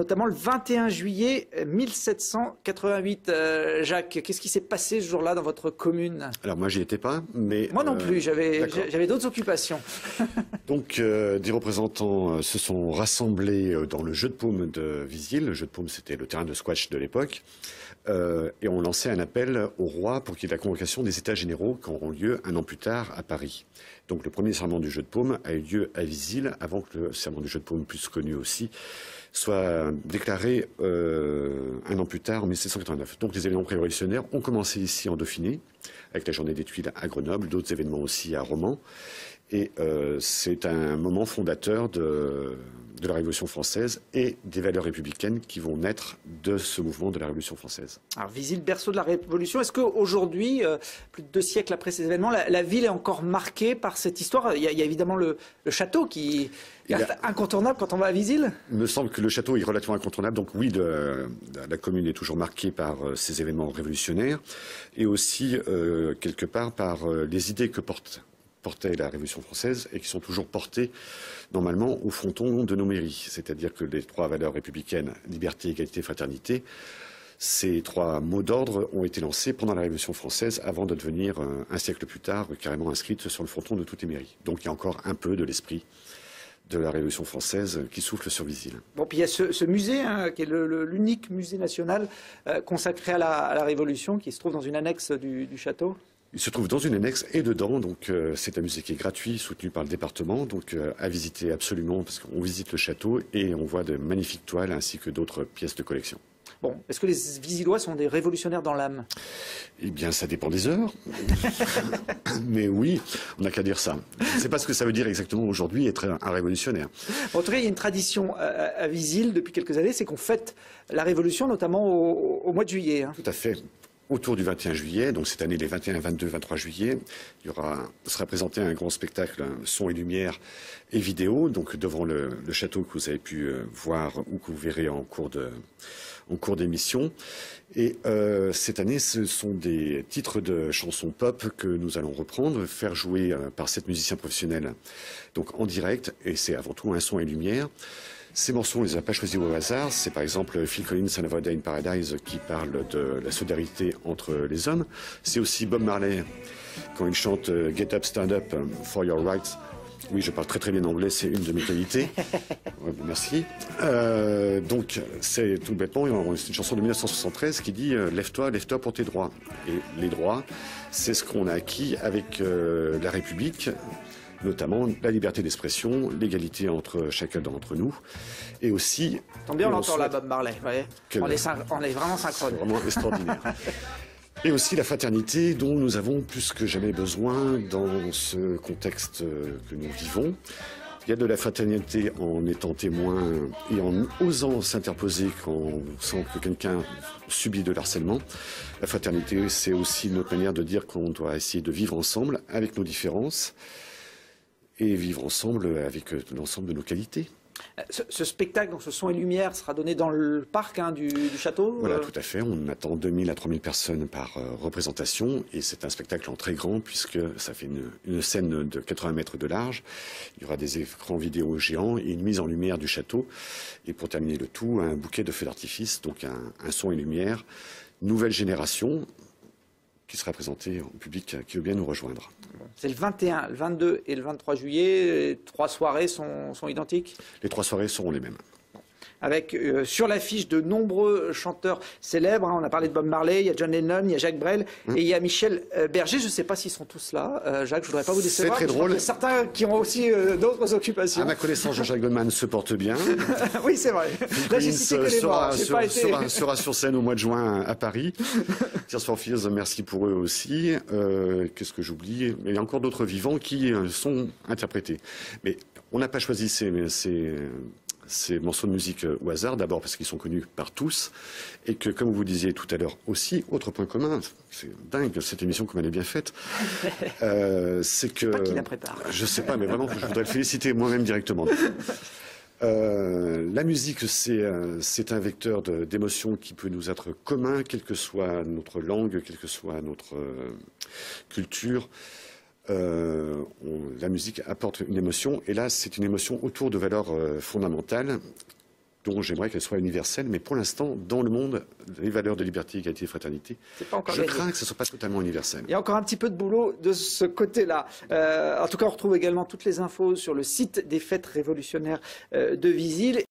notamment le 21 juillet 1788. Jacques, qu'est-ce qui s'est passé ce jour-là dans votre commune? Alors moi, j'y étais pas, mais... Moi non plus, j'avais d'autres occupations. Donc, des représentants se sont rassemblés dans le jeu de paume de Vizille. Le jeu de paume, c'était le terrain de squash de l'époque. Et ont lancé un appel au roi pour qu'il y ait la convocation des États généraux qui auront lieu un an plus tard à Paris. Donc le premier serment du jeu de paume a eu lieu à Vizille avant que le serment du jeu de paume, plus connu aussi, soit déclaré un an plus tard, en 1789. Donc les événements prérévolutionnaires ont commencé ici en Dauphiné, avec la journée des Tuiles à Grenoble, d'autres événements aussi à Romans. Et c'est un moment fondateur de la Révolution française et des valeurs républicaines qui vont naître de ce mouvement de la Révolution française. Alors, Vizille, berceau de la Révolution, est-ce qu'aujourd'hui, plus de 2 siècles après ces événements, la ville est encore marquée par cette histoire? Il y a évidemment le château qui est incontournable quand on va à Vizille. Il me semble que le château est relativement incontournable. Donc oui, la commune est toujours marquée par ces événements révolutionnaires et aussi, quelque part, par les idées que portait la Révolution française et qui sont toujours portées normalement au fronton de nos mairies. C'est-à-dire que les 3 valeurs républicaines, liberté, égalité, fraternité, ces 3 mots d'ordre ont été lancés pendant la Révolution française avant de devenir un siècle plus tard carrément inscrites sur le fronton de toutes les mairies. Donc il y a encore un peu de l'esprit de la Révolution française qui souffle sur Vizille. Bon, puis il y a ce musée, hein, qui est l'unique musée national consacré à la Révolution, qui se trouve dans une annexe du château. Il se trouve dans une annexe et dedans, donc c'est un musée qui est gratuit, soutenu par le département, donc à visiter absolument, parce qu'on visite le château et on voit de magnifiques toiles ainsi que d'autres pièces de collection. Bon, est-ce que les Visillois sont des révolutionnaires dans l'âme? Eh bien, ça dépend des heures. Mais oui, on n'a qu'à dire ça. Je ne sais pas ce que ça veut dire exactement aujourd'hui, être un révolutionnaire. En tout cas, il y a une tradition à Vizille depuis quelques années, c'est qu'on fête la Révolution, notamment au mois de juillet. Hein. Tout à fait. Autour du 21 juillet, donc cette année les 21, 22, 23 juillet, sera présenté un grand spectacle son et lumière et vidéo, donc devant le château que vous avez pu voir ou que vous verrez en cours d'émission. Et cette année, ce sont des titres de chansons pop que nous allons reprendre, faire jouer par 7 musiciens professionnels, donc en direct, et c'est avant tout un son et lumière. Ces morceaux, on ne les a pas choisis au hasard. C'est par exemple Phil Collins, Another Day in Paradise, qui parle de la solidarité entre les hommes. C'est aussi Bob Marley, quand il chante Get Up, Stand Up for Your Rights. Oui, je parle très très bien anglais, c'est une de mes qualités. Ouais, merci. Donc, c'est tout bêtement, c'est une chanson de 1973 qui dit lève-toi pour tes droits. Et les droits, c'est ce qu'on a acquis avec la République, notamment la liberté d'expression, l'égalité entre chacun d'entre nous, et aussi... Tant bien, on l'entend là, Bob Marley, vous voyez. On est vraiment synchrone. C'est vraiment extraordinaire. Et aussi la fraternité dont nous avons plus que jamais besoin dans ce contexte que nous vivons. Il y a de la fraternité en étant témoin et en osant s'interposer quand on sent que quelqu'un subit de l'harcèlement. La fraternité, c'est aussi notre manière de dire qu'on doit essayer de vivre ensemble avec nos différences et vivre ensemble avec l'ensemble de nos qualités. Ce spectacle, donc ce son et lumière, sera donné dans le parc du château? Voilà, tout à fait. On attend 2000 à 3000 personnes par représentation. Et c'est un spectacle en très grand puisque ça fait une scène de 80 mètres de large. Il y aura des écrans vidéo géants et une mise en lumière du château. Et pour terminer le tout, un bouquet de feux d'artifice, donc un son et lumière. Nouvelle génération qui sera présentée au public qui veut bien nous rejoindre. C'est le 21, le 22 et le 23 juillet. Les 3 soirées sont identiques? Les 3 soirées seront les mêmes. Avec sur l'affiche de nombreux chanteurs célèbres. Hein. On a parlé de Bob Marley, il y a John Lennon, il y a Jacques Brel et il y a Michel Berger. Je ne sais pas s'ils sont tous là. Jacques, je ne voudrais pas vous décevoir. C'est très drôle. Il y a certains qui ont aussi d'autres occupations. À ma connaissance, Jean-Jacques Goldman se porte bien. Oui, c'est vrai. Là, j'ai cité que les morts. Sera sur scène au mois de juin à Paris. Tears for Fears, merci pour eux aussi. Qu'est-ce que j'oublie? Il y a encore d'autres vivants qui sont interprétés. Mais on n'a pas choisi ces morceaux de musique au hasard, d'abord parce qu'ils sont connus par tous, et que, comme vous disiez tout à l'heure aussi, autre point commun, c'est dingue cette émission comme elle est bien faite, c'est que... Pas qui la prépare. Je sais pas, mais vraiment, je voudrais le féliciter moi-même directement. La musique, c'est un vecteur d'émotion qui peut nous être commun, quelle que soit notre langue, quelle que soit notre culture. La musique apporte une émotion, et là, c'est une émotion autour de valeurs fondamentales dont j'aimerais qu'elle soit universelle, mais pour l'instant, dans le monde, les valeurs de liberté, égalité et fraternité, je crains que ce ne soit pas totalement universel. Il y a encore un petit peu de boulot de ce côté-là. En tout cas, on retrouve également toutes les infos sur le site des Fêtes révolutionnaires de Visil.